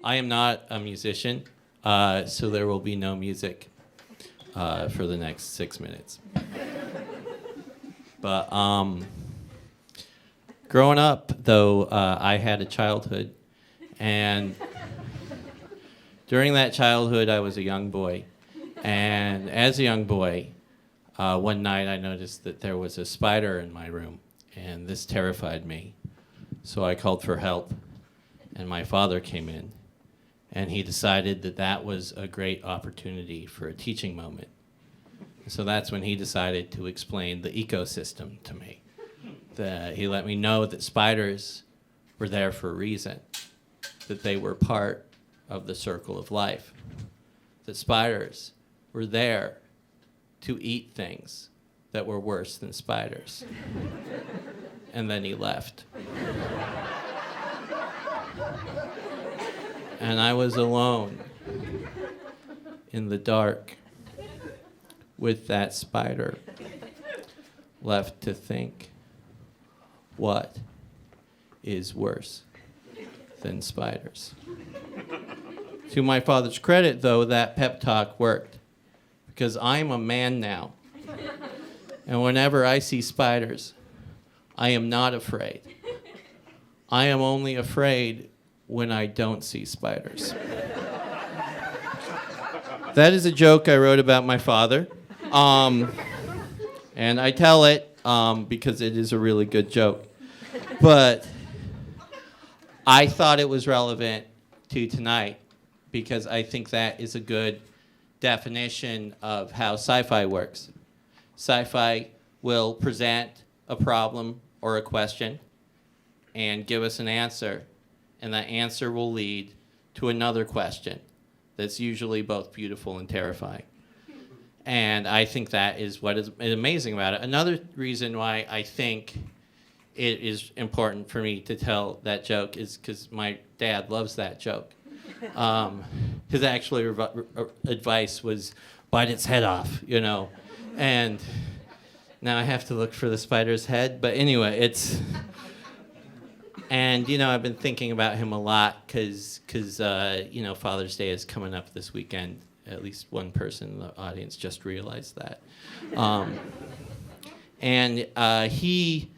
I am not a musician, so there will be no music for the next 6 minutes. But growing up, though, I had a childhood, and during that childhood, I was a young boy. And as a young boy, one night I noticed that there was a spider in my room, and this terrified me. So I called for help, and my father came in, and he decided that that was a great opportunity for a teaching moment. So that's when he decided to explain the ecosystem to me. He let me know that spiders were there for a reason, that they were part of the circle of life, that spiders were there to eat things that were worse than spiders. And then he left. And I was alone in the dark with that spider, left to think, what is worse than spiders? To my father's credit, though, that pep talk worked, because I'm a man now. And whenever I see spiders, I am not afraid. I am only afraid when I don't see spiders. That is a joke I wrote about my father. And I tell it because it is a really good joke. But I thought it was relevant to tonight because I think that is a good definition of how sci-fi works. Sci-fi will present a problem or a question and give us an answer, and that answer will lead to another question that's usually both beautiful and terrifying. And I think that is what is amazing about it. Another reason why I think it is important for me to tell that joke is because my dad loves that joke. His advice was, bite its head off, you know. And now I have to look for the spider's head. But anyway, it's... And, you know, I've been thinking about him a lot because you know, Father's Day is coming up this weekend. At least one person in the audience just realized that. And he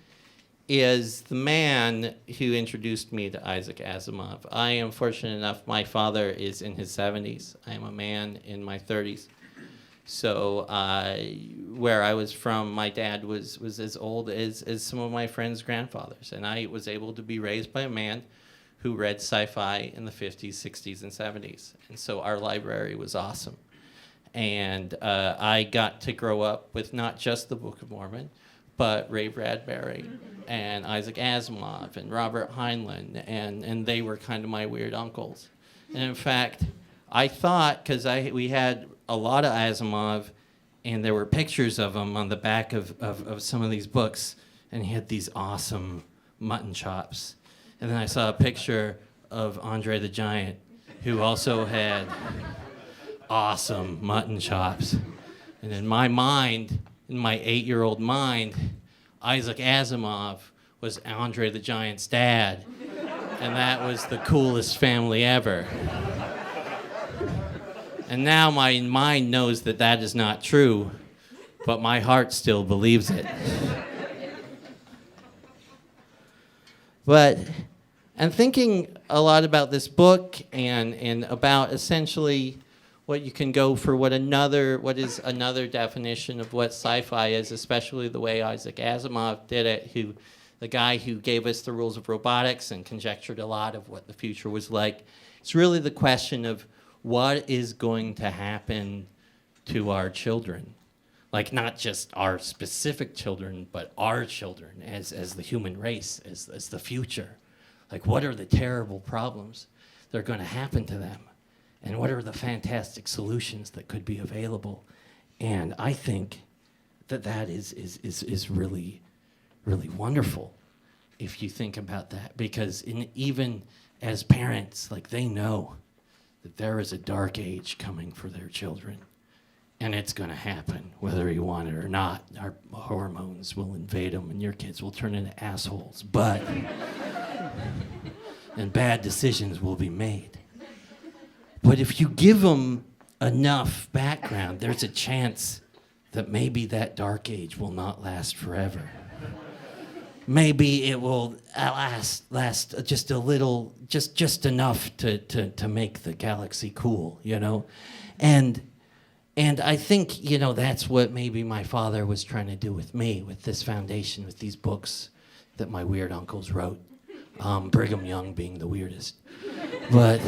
is the man who introduced me to Isaac Asimov. I am fortunate enough, my father is in his 70s. I am a man in my 30s. So where I was from, my dad was as old as some of my friends' grandfathers. And I was able to be raised by a man who read sci-fi in the 50s, 60s, and 70s. And so our library was awesome. And I got to grow up with not just the Book of Mormon, but Ray Bradbury and Isaac Asimov and Robert Heinlein, and they were kind of my weird uncles. And in fact, I thought, because we had a lot of Asimov, and there were pictures of him on the back of some of these books, and he had these awesome mutton chops. And then I saw a picture of Andre the Giant, who also had awesome mutton chops. And in my mind, in my 8-year-old mind, Isaac Asimov was Andre the Giant's dad. And that was the coolest family ever. And now my mind knows that that is not true, but my heart still believes it. But I'm thinking a lot about this book and about essentially what you can go for what is another definition of what sci-fi is, especially the way Isaac Asimov did it, the guy who gave us the rules of robotics and conjectured a lot of what the future was like. It's really the question of what is going to happen to our children. Like not just our specific children, but our children as the human race, as the future. Like what are the terrible problems that are going to happen to them? And what are the fantastic solutions that could be available? And I think that is really, really wonderful if you think about that. Because even as parents, like they know that there is a dark age coming for their children. And it's going to happen, whether you want it or not. Our hormones will invade them, and your kids will turn into assholes. But, and bad decisions will be made. But if you give them enough background, there's a chance that maybe that dark age will not last forever. Maybe it will last just a little, just enough to make the galaxy cool, you know? And I think, you know, that's what maybe my father was trying to do with me, with this foundation, with these books that my weird uncles wrote. Brigham Young being the weirdest. But,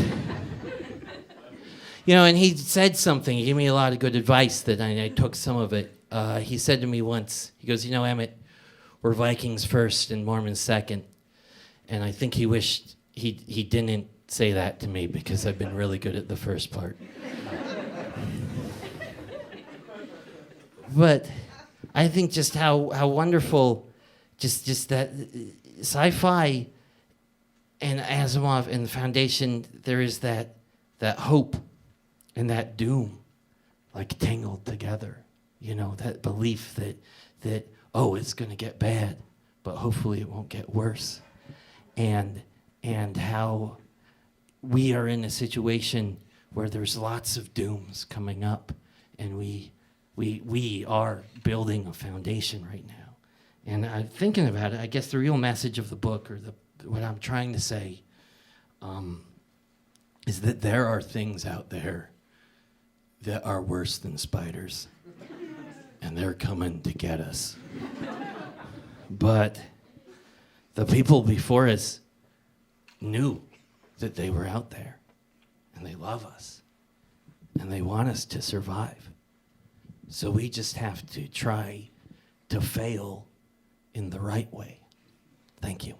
you know, and he said something, he gave me a lot of good advice that I took some of it. He said to me once, he goes, you know, Emmett, we're Vikings first and Mormons second. And I think he wished he didn't say that to me because I've been really good at the first part. But I think just how wonderful, just that sci-fi and Asimov and the Foundation, there is that hope and that doom, like tangled together. You know, that belief that oh, it's going to get bad, but hopefully it won't get worse. And how we are in a situation where there's lots of dooms coming up, and we are building a foundation right now. And I'm thinking about it, I guess the real message of the book, or what I'm trying to say, is that there are things out there that are worse than spiders, and they're coming to get us. But the people before us knew that they were out there, and they love us, and they want us to survive. So we just have to try to fail in the right way. Thank you.